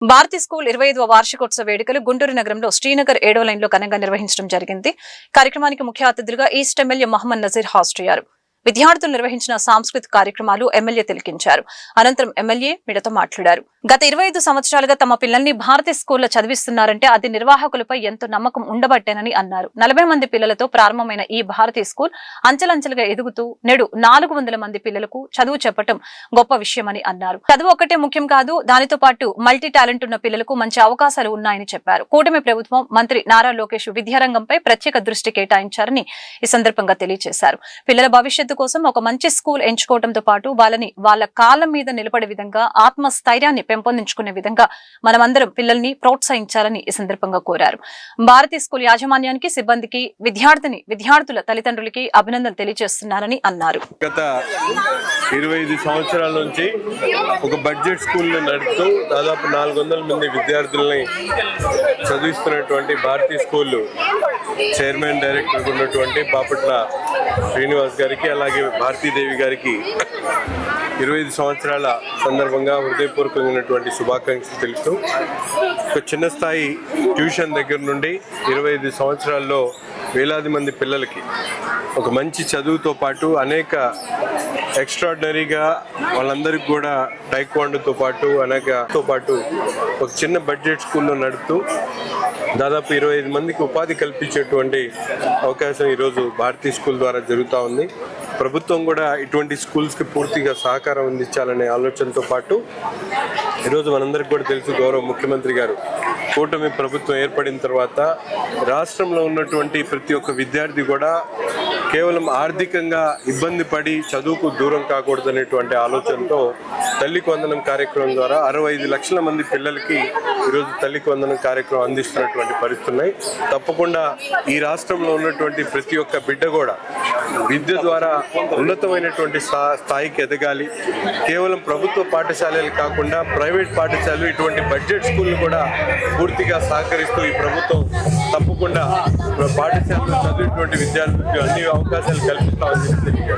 Bharati school 25వ వార్షికోత్సవ వేడుకలు గుంటూరు నగరంలో శ్రీనగర్ 7వ లైన్లో ఘనంగా నిర్వహించడం జరిగింది. కార్యక్రమానికి ముఖ్య అతిథులుగా ఈస్ట్ ఎమ్మెల్యే మహమ్మద్ నజీర్ హాజరయ్యారు. విద్యార్థులు నిర్వహించిన సాంస్కృతిక కార్యక్రమాలు ఎమ్మెల్యే తిలకించారు. అనంతరం ఎమ్మెల్యే మీడియాతో మాట్లాడారు. గత 25 సంవత్సరాలుగా తమ పిల్లల్ని భారతీ స్కూల్లో చదివిస్తున్నారంటే అది నిర్వాహకులపై ఎంతో నమ్మకం ఉండబట్టేనని అన్నారు. 40 మంది పిల్లలతో ప్రారంభమైన ఈ భారతీ స్కూల్ అంచెలంచెలుగా ఎదుగుతూ నేడు 400 మంది పిల్లలకు చదువు చెప్పడం గొప్ప విషయమని అన్నారు. చదువు ఒక్కటే ముఖ్యం కాదు, దానితో పాటు మల్టీ టాలెంట్ ఉన్న పిల్లలకు మంచి అవకాశాలు ఉన్నాయని చెప్పారు. కూటమి ప్రభుత్వం మంత్రి నారా లోకేష్ విద్యారంగంపై ప్రత్యేక దృష్టి కేటాయించారని ఈ సందర్భంగా తెలియజేశారు. పిల్లల భవిష్యత్తు కోసం ఒక మంచి స్కూల్ ఎంచుకోవడంతో పాటు వాళ్ళని వాళ్ళ కాళ్ళ మీద నిలబడే విధంగా ఆత్మస్థైర్యాన్ని పెంపొందించుకునే విధంగా మనమందరం పిల్లల్ని ప్రోత్సహించాలని ఈ సందర్భంగా కోరారు. భారతీ స్కూల్ యాజమాన్యానికి, సిబ్బందికి, విద్యార్థుల తల్లిదండ్రులకి అభినందనలు తెలియజేస్తున్నారని అన్నారు. గత 25 సంవత్సరాల నుంచి ఒక బడ్జెట్ స్కూల్ నడుపుతూ దాదాపు 400 మంది విద్యార్థుల్ని చదివిస్తున్నటువంటి భారతీ స్కూల్ చైర్మన్ డైరెక్టర్ ఉన్నటువంటి బాపట్ల శ్రీనివాస్ గారికి, అలాగే భారతీదేవి గారికి 25 సంవత్సరాల సందర్భంగా హృదయపూర్వకమైనటువంటి శుభాకాంక్షలు తెలుపుతూ ఒక చిన్న స్థాయి ట్యూషన్ దగ్గర నుండి 25 సంవత్సరాల్లో వేలాది మంది పిల్లలకి ఒక మంచి చదువుతో పాటు అనేక ఎక్స్ట్రాడినరీగా వాళ్ళందరికీ కూడా టైక్వాండోతో పాటు ఒక చిన్న బడ్జెట్ స్కూల్లో నడుపుతూ దాదాపు 25 మందికి ఉపాధి కల్పించేటువంటి అవకాశం ఈరోజు భారతీ స్కూల్ ద్వారా జరుగుతూ ఉంది. ప్రభుత్వం కూడా ఇటువంటి స్కూల్స్కి పూర్తిగా సహకారం అందించాలనే ఆలోచనతో పాటు ఈరోజు మనందరికీ కూడా తెలుసు, గౌరవ ముఖ్యమంత్రి గారు కూటమి ప్రభుత్వం ఏర్పడిన తర్వాత రాష్ట్రంలో ఉన్నటువంటి ప్రతి ఒక్క విద్యార్థి కూడా కేవలం ఆర్థికంగా ఇబ్బంది పడి చదువుకు దూరం కాకూడదనేటువంటి ఆలోచనతో తల్లికి వందనం కార్యక్రమం ద్వారా 65 లక్షల మంది పిల్లలకి ఈరోజు తల్లికి వందనం కార్యక్రమం అందిస్తున్నటువంటి పరిస్థితులు ఉన్నాయి. తప్పకుండా ఈ రాష్ట్రంలో ఉన్నటువంటి ప్రతి ఒక్క బిడ్డ కూడా విద్య ద్వారా ఉన్నతమైనటువంటి స్థాయికి ఎదగాలి. కేవలం ప్రభుత్వ పాఠశాలలు కాకుండా ప్రైవేట్ పాఠశాలలు, ఇటువంటి బడ్జెట్ స్కూళ్ళు కూడా పూర్తిగా సహకరిస్తూ ఈ ప్రభుత్వం తప్పకుండా పాఠశాలలో చదివేటువంటి విద్యార్థులకు అన్ని అవకాశాలు కల్పిస్తామని తెలియజేస్తారు.